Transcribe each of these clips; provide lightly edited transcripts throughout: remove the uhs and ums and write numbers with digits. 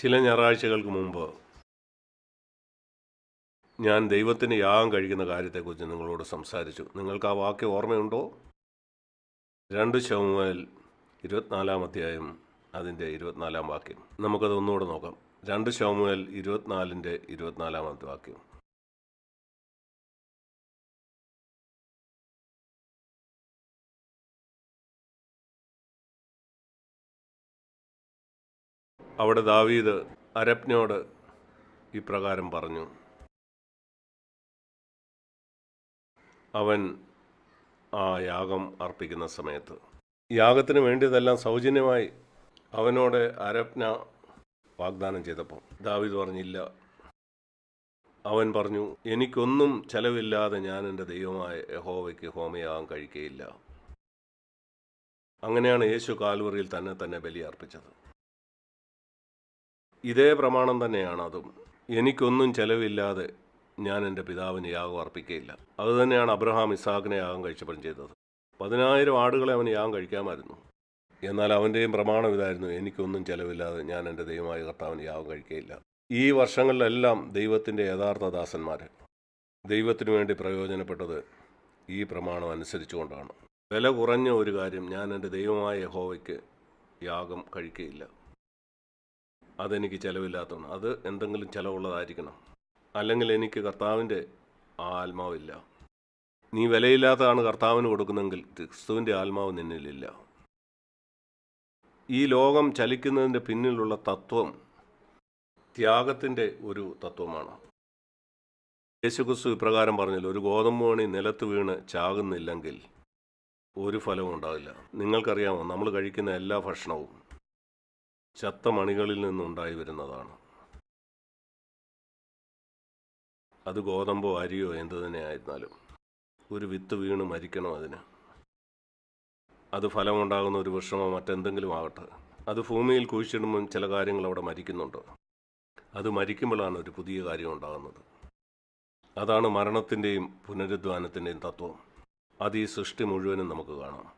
ചില ഞായറാഴ്ചകൾക്ക് മുമ്പ് ഞാൻ ദൈവത്തിന് യാഗം കഴിക്കുന്ന കാര്യത്തെക്കുറിച്ച് നിങ്ങളോട് സംസാരിച്ചു. നിങ്ങൾക്ക് ആ വാക്യം ഓർമ്മയുണ്ടോ? 2 ശമൂവേൽ 24 അധ്യായം അതിൻ്റെ 24 വാക്യം. നമുക്കത് ഒന്നുകൂടെ നോക്കാം. 2 ശമൂവേൽ 24 24 വാക്യം. അവിടെ ദാവീദ് അരപ്നോട് ഇപ്രകാരം പറഞ്ഞു. അവൻ ആ യാഗം അർപ്പിക്കുന്ന സമയത്ത് യാഗത്തിന് വേണ്ടിയതെല്ലാം സൗജന്യമായി അവനോട് അരപ്ന വാഗ്ദാനം ചെയ്തപ്പോൾ ദാവീദ് പറഞ്ഞില്ല. അവൻ പറഞ്ഞു, എനിക്കൊന്നും ചെലവില്ലാതെ ഞാൻ എൻ്റെ ദൈവമായ യഹോവയ്ക്ക് ഹോമയാഗം കഴിക്കുകയില്ല. അങ്ങനെയാണ് യേശു കാൽവറിയിൽ തന്നെ ബലി അർപ്പിച്ചത്. ഇതേ പ്രമാണം തന്നെയാണ് അതും. എനിക്കൊന്നും ചെലവില്ലാതെ ഞാൻ എൻ്റെ പിതാവിന് യാഗം അർപ്പിക്കുകയില്ല. അതുതന്നെയാണ് അബ്രഹാം ഇസ്ഹാക്കിനെ യാഗം കഴിച്ചപ്പോഴും ചെയ്തത്. 10,000 ആടുകളെ അവന് യാഗം കഴിക്കാമായിരുന്നു. എന്നാൽ അവൻ്റെയും പ്രമാണം ഇതായിരുന്നു, എനിക്കൊന്നും ചെലവില്ലാതെ ഞാൻ എൻ്റെ ദൈവമായ കർത്താവിന് യാഗം കഴിക്കുകയില്ല. ഈ വർഷങ്ങളിലെല്ലാം ദൈവത്തിൻ്റെ യഥാർത്ഥ ദാസന്മാർ ദൈവത്തിനു വേണ്ടി പ്രയോജനപ്പെട്ടത് ഈ പ്രമാണം അനുസരിച്ചുകൊണ്ടാണ്. വില കുറഞ്ഞ ഒരു കാര്യം, ഞാൻ എൻ്റെ ദൈവമായ യഹോവയ്ക്ക് യാഗം കഴിക്കുകയില്ല. അതെനിക്ക് ചിലവില്ലാത്തതാണ്. അത് എന്തെങ്കിലും ചിലവുള്ളതായിരിക്കണം, അല്ലെങ്കിൽ എനിക്ക് കർത്താവിൻ്റെ ആത്മാവില്ല. നീ വിലയില്ലാത്തതാണ് കർത്താവിന് കൊടുക്കുന്നെങ്കിൽ ക്രിസ്തുവിൻ്റെ ആത്മാവ് നിന്നിലില്ല. ഈ ലോകം ചലിക്കുന്നതിൻ്റെ പിന്നിലുള്ള തത്വം ത്യാഗത്തിൻ്റെ ഒരു തത്വമാണ്. യേശുക്രിസ്തു ഇപ്രകാരം പറഞ്ഞല്ലോ, ഒരു ഗോതമ്പ് മണി നിലത്ത് വീണ് ചാകുന്നില്ലെങ്കിൽ ഒരു ഫലവും ഉണ്ടാവില്ല. നിങ്ങൾക്കറിയാമോ, നമ്മൾ കഴിക്കുന്ന എല്ലാ ഭക്ഷണവും ചത്ത മണികളിൽ നിന്നുണ്ടായി വരുന്നതാണ്. അത് ഗോതമ്പോ അരിയോ എന്തു തന്നെ ആയിരുന്നാലും ഒരു വിത്ത് വീണ് മരിക്കണം അതിന്. അത് ഫലമുണ്ടാകുന്ന ഒരു വൃക്ഷമോ മറ്റെന്തെങ്കിലും ആകട്ടെ, അത് ഭൂമിയിൽ കുഴിച്ചിടുമ്പം ചില കാര്യങ്ങൾ അവിടെ മരിക്കുന്നുണ്ട്. അത് മരിക്കുമ്പോഴാണ് ഒരു പുതിയ കാര്യം ഉണ്ടാകുന്നത്. അതാണ് മരണത്തിൻ്റെയും പുനരുദ്ധാനത്തിൻ്റെയും തത്വം. അത് ഈ സൃഷ്ടി മുഴുവനും നമുക്ക് കാണാം.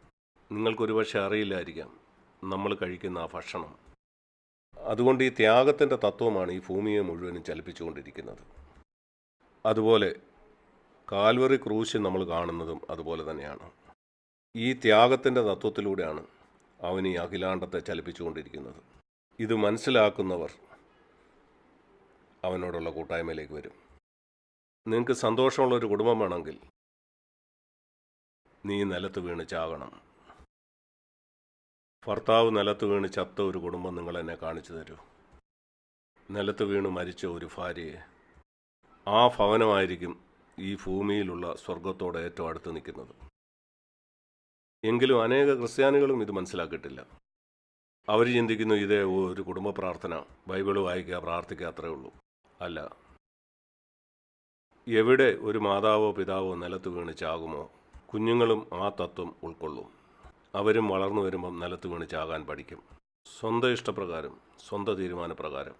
നിങ്ങൾക്കൊരു പക്ഷേ അറിയില്ലായിരിക്കാം നമ്മൾ കഴിക്കുന്ന ആ ഭക്ഷണം. അതുകൊണ്ട് ഈ ത്യാഗത്തിൻ്റെ തത്വമാണ് ഈ ഭൂമിയെ മുഴുവനും ചലിപ്പിച്ചുകൊണ്ടിരിക്കുന്നത്. അതുപോലെ കാൽവറി ക്രൂശ് നമ്മൾ കാണുന്നതും അതുപോലെ തന്നെയാണ്. ഈ ത്യാഗത്തിൻ്റെ തത്വത്തിലൂടെയാണ് അവൻ ഈ അഖിലാണ്ടത്തെ ചലിപ്പിച്ചുകൊണ്ടിരിക്കുന്നത്. ഇത് മനസ്സിലാക്കുന്നവർ അവനോടുള്ള കൂട്ടായ്മയിലേക്ക് വരും. നിങ്ങൾക്ക് സന്തോഷമുള്ളൊരു കുടുംബം വേണമെങ്കിൽ നീ നിലത്ത് വീണ് ചാകണം. ഭർത്താവ് നിലത്ത് വീണ് ചത്ത ഒരു കുടുംബം നിങ്ങളെന്നെ കാണിച്ചു തരൂ. നിലത്ത് വീണ് മരിച്ച ഒരു ഭാര്യയെ, ആ ഭവനമായിരിക്കും ഈ ഭൂമിയിലുള്ള സ്വർഗത്തോട് ഏറ്റവും അടുത്ത് നിൽക്കുന്നത്. എങ്കിലും അനേക ക്രിസ്ത്യാനികളും ഇത് മനസ്സിലാക്കിയിട്ടില്ല. അവർ ചിന്തിക്കുന്നു, ഇതേ ഒരു കുടുംബ പ്രാർത്ഥന, ബൈബിള് വായിക്കുക, പ്രാർത്ഥിക്കുക, അത്രേ ഉള്ളൂ. അല്ല, എവിടെ ഒരു മാതാവോ പിതാവോ നിലത്ത് വീണ് ചാകുമോ, കുഞ്ഞുങ്ങളും ആ തത്വം ഉൾക്കൊള്ളും. അവരും വളർന്നു വരുമ്പം നിലത്ത് വീണ് ചാകാൻ പഠിക്കും, സ്വന്തം ഇഷ്ടപ്രകാരം, സ്വന്തം തീരുമാനപ്രകാരം.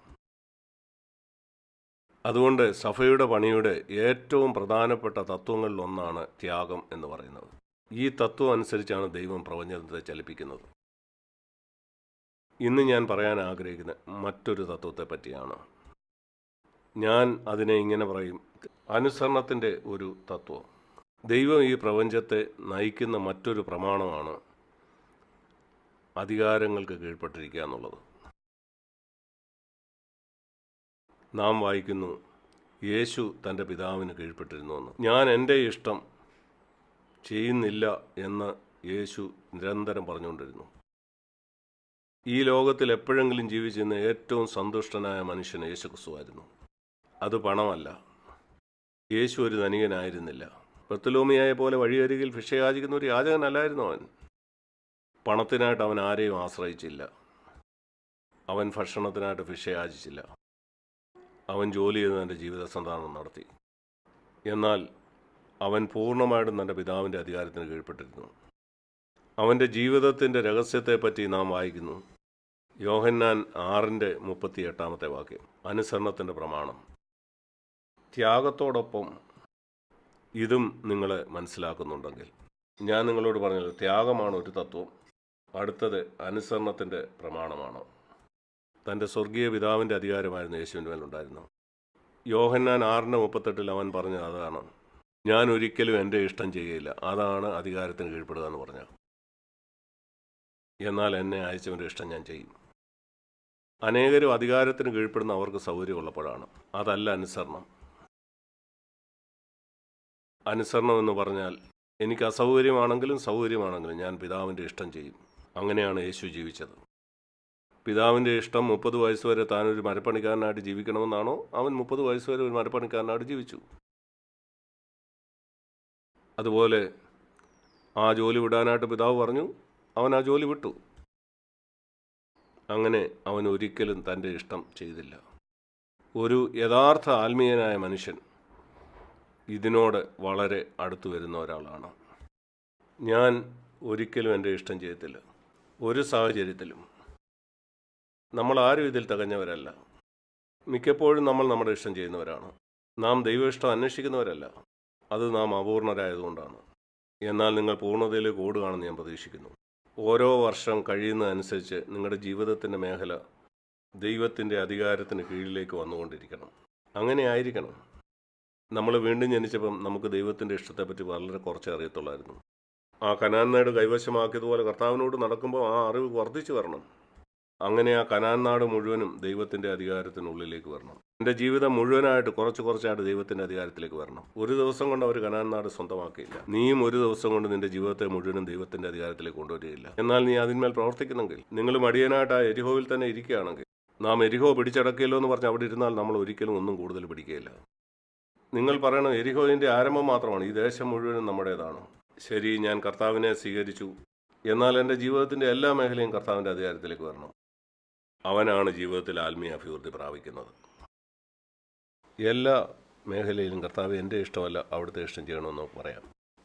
അതുകൊണ്ട് സഭയുടെ പണിയുടെ ഏറ്റവും പ്രധാനപ്പെട്ട തത്വങ്ങളിലൊന്നാണ് ത്യാഗം എന്ന് പറയുന്നത്. ഈ തത്വം അനുസരിച്ചാണ് ദൈവം പ്രപഞ്ചത്തെ ചലിപ്പിക്കുന്നത്. ഇന്ന് ഞാൻ പറയാൻ ആഗ്രഹിക്കുന്ന മറ്റൊരു തത്വത്തെ പറ്റിയാണ്. ഞാൻ അതിനെ ഇങ്ങനെ പറയും, അനുസരണത്തിൻ്റെ ഒരു തത്വം. ദൈവം ഈ പ്രപഞ്ചത്തെ നയിക്കുന്ന മറ്റൊരു പ്രമാണമാണ് അധികാരങ്ങൾക്ക് കീഴ്പ്പെട്ടിരിക്കുക എന്നുള്ളത്. നാം വായിക്കുന്നു, യേശു തൻ്റെ പിതാവിന് കീഴ്പ്പെട്ടിരുന്നുവെന്ന്. ഞാൻ എൻ്റെ ഇഷ്ടം ചെയ്യുന്നില്ല എന്ന് യേശു നിരന്തരം പറഞ്ഞുകൊണ്ടിരുന്നു. ഈ ലോകത്തിൽ എപ്പോഴെങ്കിലും ജീവിച്ചിരുന്ന ഏറ്റവും സന്തുഷ്ടനായ മനുഷ്യൻ യേശുക്രിസ്തുവായിരുന്നു. അത് പണമല്ല. യേശു ഒരു ധനികനായിരുന്നില്ല. ബർത്തലോമിയായെ പോലെ വഴിയരികിൽ ഭിക്ഷ യാചിക്കുന്ന ഒരു യാചകനല്ലായിരുന്നു അവൻ. പണത്തിനായിട്ട് അവൻ ആരെയും ആശ്രയിച്ചില്ല. അവൻ ഭക്ഷണത്തിനായിട്ട് ഭിക്ഷ യാചിച്ചില്ല. അവൻ ജോലി ചെയ്ത് തൻ്റെ ജീവിത സന്ധാരണം നടത്തി. എന്നാൽ അവൻ പൂർണ്ണമായിട്ടും തൻ്റെ പിതാവിൻ്റെ അധികാരത്തിന് കീഴ്പ്പെട്ടിരുന്നു. അവൻ്റെ ജീവിതത്തിൻ്റെ രഹസ്യത്തെപ്പറ്റി നാം വായിക്കുന്നു. യോഹന്നാൻ 6:38 വാക്യം. അനുസരണത്തിൻ്റെ പ്രമാണം. ത്യാഗത്തോടൊപ്പം ഇതും നിങ്ങൾ മനസ്സിലാക്കുന്നുണ്ടെങ്കിൽ, ഞാൻ നിങ്ങളോട് പറഞ്ഞത് ത്യാഗമാണ് ഒരു തത്വം, അടുത്തത് അനുസരണത്തിൻ്റെ പ്രമാണമാണ്. തൻ്റെ സ്വർഗീയ പിതാവിൻ്റെ അധികാരമായിരുന്നു യേശുവിൻ്റെ മേലുണ്ടായിരുന്നു. യോഹന്നാൻ 6:38 അവൻ പറഞ്ഞത് അതാണ്. ഞാൻ ഒരിക്കലും എൻ്റെ ഇഷ്ടം ചെയ്യുകയില്ല, അതാണ് അധികാരത്തിന് കീഴ്പ്പെടുക എന്ന് പറഞ്ഞ. എന്നാൽ എന്നെ അയച്ചവൻ്റെ ഇഷ്ടം ഞാൻ ചെയ്യും. അനേകരും അധികാരത്തിന് കീഴ്പ്പെടുന്ന അവർക്ക് സൗകര്യമുള്ളപ്പോഴാണ്. അതല്ല അനുസരണം. അനുസരണം എന്ന് പറഞ്ഞാൽ എനിക്ക് അസൗകര്യമാണെങ്കിലും സൗകര്യമാണെങ്കിലും ഞാൻ പിതാവിൻ്റെ ഇഷ്ടം ചെയ്യും. അങ്ങനെയാണ് യേശു ജീവിച്ചത്. പിതാവിൻ്റെ ഇഷ്ടം 30 വയസ്സ് വരെ താനൊരു മരപ്പണിക്കാരനായിട്ട് ജീവിക്കണമെന്നാണോ? അവൻ 30 വയസ്സ് വരെ ഒരു മരപ്പണിക്കാരനായിട്ട് ജീവിച്ചു. അതുപോലെ ആ ജോലി വിടാനായിട്ട് പിതാവ് പറഞ്ഞു, അവൻ ആ ജോലി വിട്ടു. അങ്ങനെ അവൻ ഒരിക്കലും തൻ്റെ ഇഷ്ടം ചെയ്തില്ല. ഒരു യഥാർത്ഥ ആത്മീയനായ മനുഷ്യൻ ഇതിനോട് വളരെ അടുത്തു വരുന്ന ഒരാളാണ്. ഞാൻ ഒരിക്കലും എൻ്റെ ഇഷ്ടം ചെയ്യത്തില്ല, ഒരു സാഹചര്യത്തിലും. നമ്മൾ ആരും ഇതിൽ തികഞ്ഞവരല്ല. മിക്കപ്പോഴും നമ്മൾ നമ്മുടെ ഇഷ്ടം ചെയ്യുന്നവരാണ്. നാം ദൈവ ഇഷ്ടം അന്വേഷിക്കുന്നവരല്ല. അത് നാം അപൂർണരായതുകൊണ്ടാണ്. എന്നാൽ നിങ്ങൾ പൂർണ്ണതയിലേക്ക് ഓടുകയാണെന്ന് ഞാൻ പ്രതീക്ഷിക്കുന്നു. ഓരോ വർഷം കഴിയുന്നതനുസരിച്ച് നിങ്ങളുടെ ജീവിതത്തിൻ്റെ മേഖല ദൈവത്തിൻ്റെ അധികാരത്തിന് കീഴിലേക്ക് വന്നുകൊണ്ടിരിക്കണം. അങ്ങനെ ആയിരിക്കണം. നമ്മൾ വീണ്ടും ജനിച്ചപ്പം നമുക്ക് ദൈവത്തിൻ്റെ ഇഷ്ടത്തെപ്പറ്റി വളരെ കുറച്ചേ അറിയത്തുള്ളായിരുന്നു. ആ കനാൻ നാട് കൈവശമാക്കിയതുപോലെ കർത്താവിനോട് നടക്കുമ്പോൾ ആ അറിവ് വർദ്ധിച്ചു വരണം. അങ്ങനെ ആ കനാൻ നാട് മുഴുവനും ദൈവത്തിൻ്റെ അധികാരത്തിനുള്ളിലേക്ക് വരണം. എൻ്റെ ജീവിതം മുഴുവനായിട്ട് കുറച്ചായിട്ട് ദൈവത്തിൻ്റെ അധികാരത്തിലേക്ക് വരണം. ഒരു ദിവസം കൊണ്ട് അവർ കനാൻ നാട് സ്വന്തമാക്കിയില്ല. നീയും ഒരു ദിവസം കൊണ്ട് നിന്റെ ജീവിതത്തെ മുഴുവനും ദൈവത്തിൻ്റെ അധികാരത്തിലേക്ക് കൊണ്ടുവരികയില്ല. എന്നാൽ നീ അതിന്മേൽ പ്രവർത്തിക്കുന്നെങ്കിൽ, നിങ്ങൾ മടിയനായിട്ട് ആ എരിഹോവിൽ തന്നെ ഇരിക്കുകയാണെങ്കിൽ, നാം എരിഹോ പിടിച്ചടക്കിയല്ലോ എന്ന് പറഞ്ഞ് അവിടെ ഇരുന്നാൽ നമ്മൾ ഒരിക്കലും ഒന്നും കൂടുതൽ പിടിക്കുകയില്ല. നിങ്ങൾ പറയണം, എരിഹോവിൻ്റെ ആരംഭം മാത്രമാണ്, ഈ ദേശം മുഴുവനും നമ്മുടേതാണ്. ശരി, ഞാൻ കർത്താവിനെ സ്വീകരിച്ചു. എന്നാൽ എൻ്റെ ജീവിതത്തിൻ്റെ എല്ലാ മേഖലയും കർത്താവിൻ്റെ അധികാരത്തിലേക്ക് വരണം. അവനാണ് ജീവിതത്തിൽ ആത്മീയ അഭിവൃദ്ധി പ്രാപിക്കുന്നത്. എല്ലാ മേഖലയിലും കർത്താവ് എൻ്റെ ഇഷ്ടമല്ല അവിടുത്തെ ഇഷ്ടം ചെയ്യണമെന്ന് പറയാം.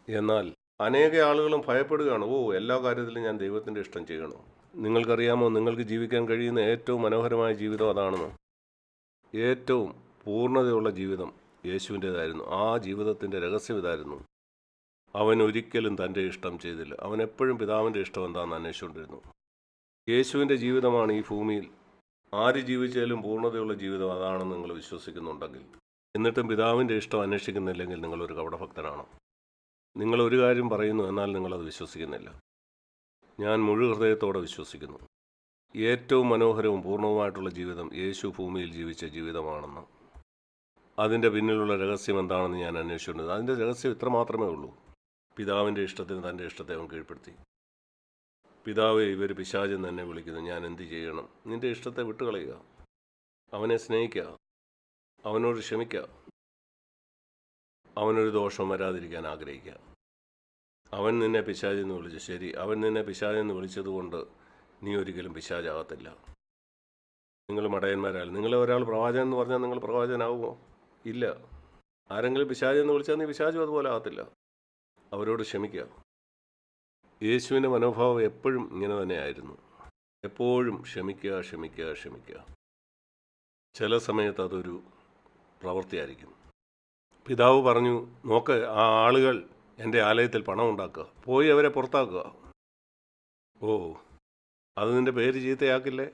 എന്നാൽ അനേക ആളുകളും ഭയപ്പെടുകയാണ്, എല്ലാ കാര്യത്തിലും ഞാൻ ദൈവത്തിൻ്റെ ഇഷ്ടം ചെയ്യണോ? നിങ്ങൾക്കറിയാമോ, നിങ്ങൾക്ക് ജീവിക്കാൻ കഴിയുന്ന ഏറ്റവും മനോഹരമായ ജീവിതം അതാണെന്ന്. ഏറ്റവും പൂർണ്ണതയുള്ള ജീവിതം യേശുവിൻ്റേതായിരുന്നു. ആ ജീവിതത്തിൻ്റെ രഹസ്യം ഇതായിരുന്നു. അവൻ ഒരിക്കലും തൻ്റെ ഇഷ്ടം ചെയ്തില്ല. അവൻ എപ്പോഴും പിതാവിൻ്റെ ഇഷ്ടം എന്താണെന്ന് അന്വേഷിച്ചുകൊണ്ടിരുന്നു. യേശുവിൻ്റെ ജീവിതമാണ് ഈ ഭൂമിയിൽ ആര് ജീവിച്ചാലും പൂർണ്ണതയുള്ള ജീവിതം അതാണെന്ന് നിങ്ങൾ വിശ്വസിക്കുന്നുണ്ടെങ്കിൽ, എന്നിട്ടും പിതാവിൻ്റെ ഇഷ്ടം അന്വേഷിക്കുന്നില്ലെങ്കിൽ നിങ്ങളൊരു കപടഭക്തനാണ്. നിങ്ങളൊരു കാര്യം പറയുന്നു, എന്നാൽ നിങ്ങളത് വിശ്വസിക്കുന്നില്ല. ഞാൻ മുഴു ഹൃദയത്തോടെ വിശ്വസിക്കുന്നു, ഏറ്റവും മനോഹരവും പൂർണ്ണവുമായിട്ടുള്ള ജീവിതം യേശു ഭൂമിയിൽ ജീവിച്ച ജീവിതമാണെന്ന്. അതിൻ്റെ പിന്നിലുള്ള രഹസ്യം എന്താണെന്ന് ഞാൻ അന്വേഷിച്ചിട്ടുണ്ട്. അതിൻ്റെ രഹസ്യം ഇത്ര മാത്രമേ ഉള്ളൂ. പിതാവിൻ്റെ ഇഷ്ടത്തിന് തൻ്റെ ഇഷ്ടത്തെ അവൻ കീഴ്പ്പെടുത്തി. പിതാവെ, ഇവർ പിശാചെന്ന് എന്നെ വിളിക്കുന്നു, ഞാൻ എന്ത് ചെയ്യണം? നിൻ്റെ ഇഷ്ടത്തെ വിട്ടുകളയുക, അവനെ സ്നേഹിക്കുക, അവനോട് ക്ഷമിക്കുക, അവനൊരു ദോഷം വരാതിരിക്കാൻ ആഗ്രഹിക്കുക. അവൻ നിന്നെ പിശാചെന്ന് വിളിച്ചു. ശരി, അവൻ നിന്നെ പിശാചെന്ന് വിളിച്ചതുകൊണ്ട് നീ ഒരിക്കലും പിശാചാകത്തില്ല. നിങ്ങൾ മടയന്മാരാൽ നിങ്ങളെ ഒരാൾ പ്രവാചകൻ എന്ന് പറഞ്ഞാൽ നിങ്ങൾ പ്രവാചകനാവുമോ? ഇല്ല. ആരെങ്കിലും പിശാചെന്ന് വിളിച്ചാൽ നീ പിശാചും അതുപോലെ ആകത്തില്ല. അവരോട് ക്ഷമിക്കുക. യേശുവിൻ്റെ മനോഭാവം എപ്പോഴും ഇങ്ങനെ തന്നെയായിരുന്നു. എപ്പോഴും ക്ഷമിക്കുക, ക്ഷമിക്കുക, ക്ഷമിക്കുക. ചില സമയത്ത് അതൊരു പ്രവൃത്തിയായിരിക്കും. പിതാവ് പറഞ്ഞു, നോക്ക്, ആ ആളുകൾ എൻ്റെ ആലയത്തിൽ പണം ഉണ്ടാക്കുക, പോയി അവരെ പുറത്താക്കുക. അത് നിൻ്റെ പേര് ചീത്തയാക്കില്ലേ?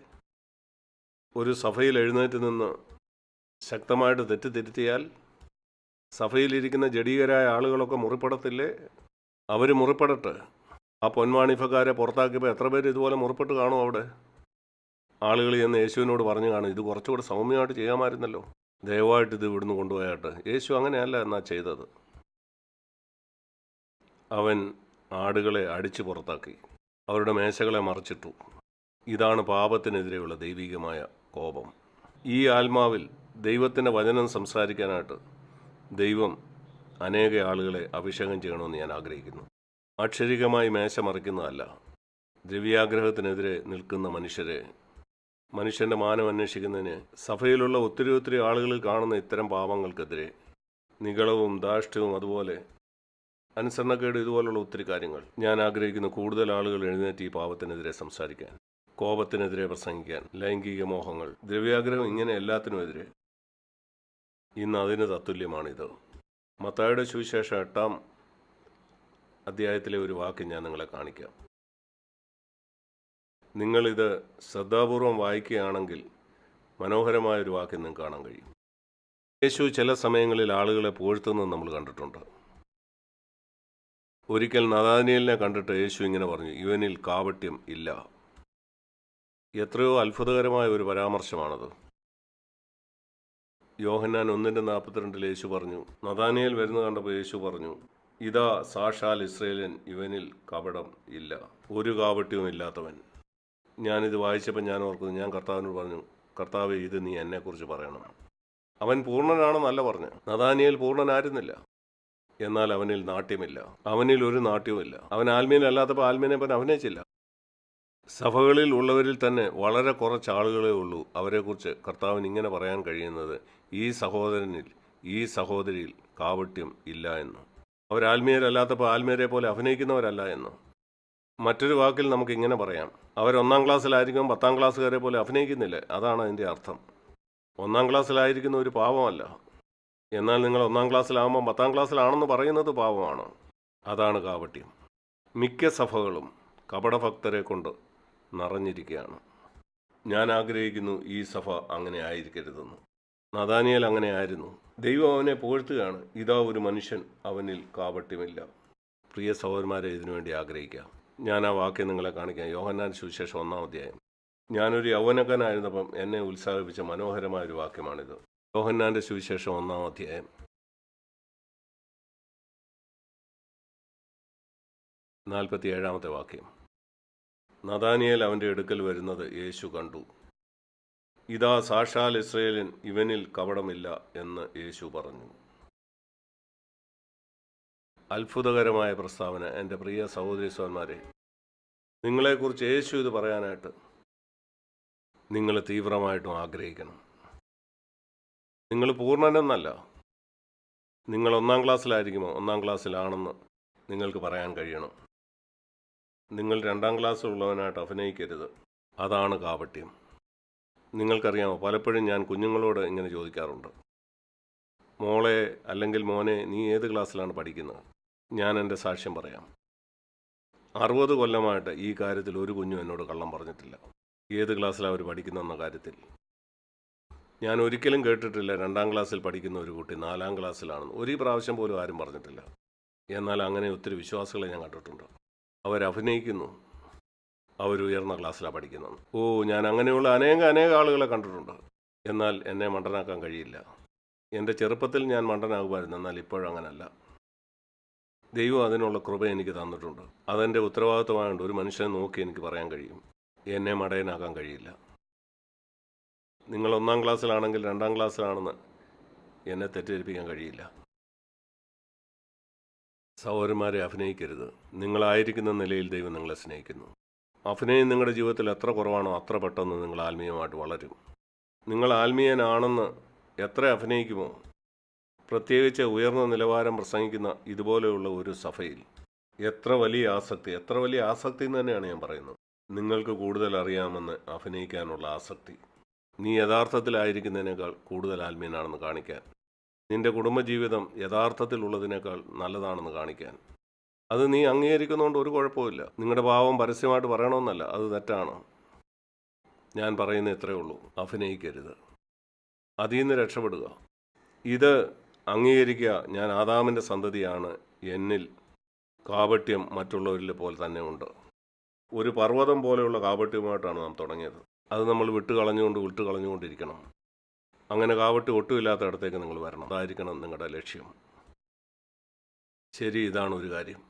ഒരു സഭയിൽ എഴുന്നേറ്റ് നിന്ന് ശക്തമായിട്ട് തെറ്റിദ്ധരുത്തിയാൽ സഭയിലിരിക്കുന്ന ജഡീകരായ ആളുകളൊക്കെ മുറിപ്പെടത്തില്ലേ? അവർ മുറിപ്പെടട്ടെ. ആ പൊന്മാണിഫക്കാരെ പുറത്താക്കിയപ്പോൾ എത്ര പേര് ഇതുപോലെ മുറിപ്പെട്ട് കാണും അവിടെ? ആളുകൾ എന്ന് യേശുവിനോട് പറഞ്ഞു കാണും, ഇത് കുറച്ചുകൂടെ സൗമ്യമായിട്ട് ചെയ്യാമായിരുന്നല്ലോ, ദയവായിട്ട് ഇത് ഇവിടുന്ന് കൊണ്ടുപോയാട്ട്. യേശു അങ്ങനെയല്ല എന്നാ ചെയ്തത്. അവൻ ആടുകളെ അടിച്ചു പുറത്താക്കി, അവരുടെ മേശകളെ മറിച്ചിട്ടു. ഇതാണ് പാപത്തിനെതിരെയുള്ള ദൈവികമായ കോപം. ഈ ആത്മാവിൽ ദൈവത്തിൻ്റെ വചനം സംസാരിക്കാനായിട്ട് ദൈവം അനേക ആളുകളെ അഭിഷേകം ചെയ്യണമെന്ന് ഞാൻ ആഗ്രഹിക്കുന്നു. അക്ഷരികമായി മേശ മറിക്കുന്നതല്ല. ദ്രവ്യാഗ്രഹത്തിനെതിരെ നിൽക്കുന്ന മനുഷ്യൻ്റെ മാനം അന്വേഷിക്കുന്നതിന് സഭയിലുള്ള ഒത്തിരി ആളുകളിൽ കാണുന്ന ഇത്തരം പാപങ്ങൾക്കെതിരെ, നിഗളവും ധാർഷ്ട്യവും അതുപോലെ അനുസരണക്കേട്, ഇതുപോലുള്ള ഒത്തിരി കാര്യങ്ങൾ ഞാൻ ആഗ്രഹിക്കുന്ന കൂടുതൽ ആളുകൾ എഴുന്നേറ്റ് ഈ പാപത്തിനെതിരെ സംസാരിക്കാൻ, കോപത്തിനെതിരെ പ്രസംഗിക്കാൻ, ലൈംഗിക മോഹങ്ങൾ, ദ്രവ്യാഗ്രഹം, ഇങ്ങനെ എല്ലാത്തിനുമെതിരെ. ഇന്ന് അതിന് തത്തുല്യമാണിത്. മത്തായിയുടെ സുവിശേഷം 8-ാം അധ്യായത്തിലെ ഒരു വാക്ക് ഞാൻ നിങ്ങളെ കാണിക്കാം. നിങ്ങളിത് ശ്രദ്ധാപൂർവം വായിക്കുകയാണെങ്കിൽ മനോഹരമായൊരു വാക്യം നിങ്ങൾക്ക് കാണാൻ കഴിയും. യേശു ചില സമയങ്ങളിൽ ആളുകളെ പുകഴ്ത്തുന്നത് നമ്മൾ കണ്ടിട്ടുണ്ട്. ഒരിക്കൽ നഥാനിയേലിനെ കണ്ടിട്ട് യേശു ഇങ്ങനെ പറഞ്ഞു, ഇവനിൽ കാപട്യം ഇല്ല. എത്രയോ അത്ഭുതകരമായ ഒരു പരാമർശമാണത്. യോഹന്നാൻ 1:42 യേശു പറഞ്ഞു, നഥാനിയേൽ വരുന്നത് കണ്ടപ്പോൾ യേശു പറഞ്ഞു, ഇതാ സാക്ഷാൽ ഇസ്രായേലൻ, ഇവനിൽ കപടം ഇല്ല, ഒരു കാപട്യവും ഇല്ലാത്തവൻ. ഞാനിത് വായിച്ചപ്പോൾ ഞാൻ ഓർക്കുന്നു, ഞാൻ കർത്താവിനോട് പറഞ്ഞു, കർത്താവേ, ഇത് നീ എന്നെക്കുറിച്ച് പറയണം. അവൻ പൂർണ്ണനാണെന്നല്ല പറഞ്ഞു. നഥാനിയേൽ പൂർണ്ണനായിരുന്നില്ല, എന്നാൽ അവനിൽ നാട്യമില്ല, അവനിൽ ഒരു നാട്യവുമില്ല. അവൻ ആത്മീയനല്ലാത്തപ്പോൾ ആത്മീയനെ പോലെ അഭിനയിച്ചില്ല. സഭകളിൽ ഉള്ളവരിൽ തന്നെ വളരെ കുറച്ച് ആളുകളേ ഉള്ളൂ അവരെക്കുറിച്ച് കർത്താവിന് ഇങ്ങനെ പറയാൻ കഴിയുന്നത്, ഈ സഹോദരനിൽ, ഈ സഹോദരിയിൽ കാപട്യം ഇല്ല എന്ന്. അവർ ആത്മീയരല്ലാത്തപ്പോൾ ആത്മീയരെ പോലെ അഭിനയിക്കുന്നവരല്ല എന്ന്. മറ്റൊരു വാക്കിൽ നമുക്ക് ഇങ്ങനെ പറയാം, അവർ 1-ാം ക്ലാസ്സിലായിരിക്കും 10-ാം ക്ലാസ്സുകാരെ പോലെ അഭിനയിക്കുന്നില്ല. അതാണ് അതിൻ്റെ അർത്ഥം. 1-ാം ക്ലാസ്സിലായിരിക്കുന്ന ഒരു പാപമല്ല, എന്നാൽ നിങ്ങൾ 1-ാം ക്ലാസ്സിലാകുമ്പോൾ 10-ാം ക്ലാസ്സിലാണെന്ന് പറയുന്നത് പാപമാണ്. അതാണ് കാപട്യം. മിക്ക സഭകളും കപടഭക്തരെ കൊണ്ട് നിറഞ്ഞിരിക്കുകയാണ്. ഞാൻ ആഗ്രഹിക്കുന്നു ഈ സഭ അങ്ങനെ ആയിരിക്കരുതെന്ന്. നഥാനിയേൽ അങ്ങനെ ആയിരുന്നു. ദൈവം അവനെ പുകഴ്ത്തുകയാണ്, ഇതാ ഒരു മനുഷ്യൻ, അവനിൽ കാപട്യമില്ല. പ്രിയ സഹോദരന്മാരെ, ഇതിനുവേണ്ടി ആഗ്രഹിക്കാം. ഞാൻ ആ വാക്യം നിങ്ങളെ കാണിക്കാം. യോഹന്നാൻ സുവിശേഷം 1-ാം അധ്യായം. ഞാനൊരു യൗവനക്കാരനായിരുന്നപ്പം എന്നെ ഉത്സാഹിപ്പിച്ച മനോഹരമായൊരു വാക്യമാണിത്. യോഹന്നാൻ്റെ സുവിശേഷം 1-ാം അധ്യായം 47-ാമത്തെ വാക്യം. നഥാനിയേൽ അവൻ്റെ അടുക്കൽ വരുന്നത് യേശു കണ്ടു. ഇതാ സാക്ഷാൽ ഇസ്രായേലൻ, ഇവനിൽ കപടമില്ല എന്ന് യേശു പറഞ്ഞു. അത്ഭുതകരമായ പ്രസ്താവന. എൻ്റെ പ്രിയ സഹോദരി സഹോദരന്മാരെ, നിങ്ങളെക്കുറിച്ച് യേശു ഇത് പറയാനായിട്ട് നിങ്ങൾ തീവ്രമായിട്ടും ആഗ്രഹിക്കണം. നിങ്ങൾ പൂർണ്ണനെന്നല്ല, നിങ്ങൾ 1-ാം ക്ലാസ്സിലായിരിക്കുമോ 1-ാം ക്ലാസ്സിലാണെന്ന് നിങ്ങൾക്ക് പറയാൻ കഴിയണം. നിങ്ങൾ 2-ാം ക്ലാസ്സിലുള്ളവനായിട്ട് അഭിനയിക്കരുത്. അതാണ് കാപട്യം. നിങ്ങൾക്കറിയാമോ, പലപ്പോഴും ഞാൻ കുഞ്ഞുങ്ങളോട് ഇങ്ങനെ ചോദിക്കാറുണ്ട്, മോളെ അല്ലെങ്കിൽ മോനെ, നീ ഏത് ക്ലാസ്സിലാണ് പഠിക്കുന്നത്? ഞാൻ എൻ്റെ സാക്ഷ്യം പറയാം. 60 കൊല്ലമായിട്ട് ഈ കാര്യത്തിൽ ഒരു കുഞ്ഞും എന്നോട് കള്ളം പറഞ്ഞിട്ടില്ല. ഏത് ക്ലാസ്സിലാണ് അവർ പഠിക്കുന്നതെന്ന കാര്യത്തിൽ. ഞാൻ ഒരിക്കലും കേട്ടിട്ടില്ല 2-ാം ക്ലാസ്സിൽ പഠിക്കുന്ന ഒരു കുട്ടി 4-ാം ക്ലാസ്സിലാണെന്ന്. ഒരു പ്രാവശ്യം പോലും ആരും പറഞ്ഞിട്ടില്ല. എന്നാൽ അങ്ങനെ ഒത്തിരി വിശ്വാസികളെ ഞാൻ കണ്ടിട്ടുണ്ട്. അവരഭിനയിക്കുന്നു അവരുയർന്ന ക്ലാസ്സിലാണ് പഠിക്കുന്നത്. ഞാൻ അങ്ങനെയുള്ള അനേക ആളുകളെ കണ്ടിട്ടുണ്ട്. എന്നാൽ എന്നെ മണ്ടനാക്കാൻ കഴിയില്ല. എൻ്റെ ചെറുപ്പത്തിൽ ഞാൻ മണ്ടനാകുമായിരുന്നു, എന്നാൽ ഇപ്പോഴങ്ങനല്ല. ദൈവം അതിനുള്ള കൃപ എനിക്ക് തന്നിട്ടുണ്ട്. അതെൻ്റെ ഉത്തരവാദിത്വമായതുകൊണ്ട് ഒരു മനുഷ്യനെ നോക്കി എനിക്ക് പറയാൻ കഴിയും, എന്നെ മടയനാക്കാൻ കഴിയില്ല. നിങ്ങൾ 1-ാം ക്ലാസ്സിലാണെങ്കിൽ 2-ാം ക്ലാസ്സിലാണെന്ന് എന്നെ തെറ്റിദ്ധരിപ്പിക്കാൻ കഴിയില്ല. സഹോദരന്മാരെ, അഭിനയിക്കരുത്. നിങ്ങളായിരിക്കുന്ന നിലയിൽ ദൈവം നിങ്ങളെ സ്നേഹിക്കുന്നു. അഭിനയം നിങ്ങളുടെ ജീവിതത്തിൽ എത്ര കുറവാണോ അത്ര പെട്ടെന്ന് നിങ്ങൾ ആത്മീയമായിട്ട് വളരും. നിങ്ങൾ ആത്മീയനാണെന്ന് എത്ര അഭിനയിക്കുമോ, പ്രത്യേകിച്ച് ഉയർന്ന നിലവാരം പ്രസംഗിക്കുന്ന ഇതുപോലെയുള്ള ഒരു സഭയിൽ എത്ര വലിയ ആസക്തി എന്ന് തന്നെയാണ് ഞാൻ പറയുന്നത്. നിങ്ങൾക്ക് കൂടുതൽ അറിയാമെന്ന് അഭിനയിക്കാനുള്ള ആസക്തി. നീ യഥാർത്ഥത്തിലായിരിക്കുന്നതിനേക്കാൾ കൂടുതൽ ആത്മീയനാണെന്ന് കാണിക്കാൻ, നിന്റെ കുടുംബജീവിതം യഥാർത്ഥത്തിലുള്ളതിനേക്കാൾ നല്ലതാണെന്ന് കാണിക്കാൻ. അത് നീ അംഗീകരിക്കുന്നതുകൊണ്ട് ഒരു കുഴപ്പമില്ല. നിങ്ങളുടെ പാവം പരസ്യമായിട്ട് പറയണമെന്നല്ല, അത് തെറ്റാണ്. ഞാൻ പറയുന്നത് ഇത്രയേ ഉള്ളൂ, അഭിനയിക്കരുത്. അതിൽ നിന്ന് രക്ഷപ്പെടുക. ഇത് അംഗീകരിക്കുക, ഞാൻ ആദാമിൻ്റെ സന്തതിയാണ്, എന്നിൽ കാപട്യം മറ്റുള്ളവരിലെ പോലെ തന്നെ ഉണ്ട്. ഒരു പർവ്വതം പോലെയുള്ള കാപട്യവുമായിട്ടാണ് നാം തുടങ്ങിയത്. അത് നമ്മൾ വിട്ടുകളഞ്ഞുകൊണ്ടിരിക്കണം. അങ്ങനെ കാപട്യം ഒട്ടുമില്ലാത്ത ഇടത്തേക്ക് നിങ്ങൾ വരണം. അതായിരിക്കണം നിങ്ങളുടെ ലക്ഷ്യം. ശരി, ഇതാണ് ഒരു കാര്യം.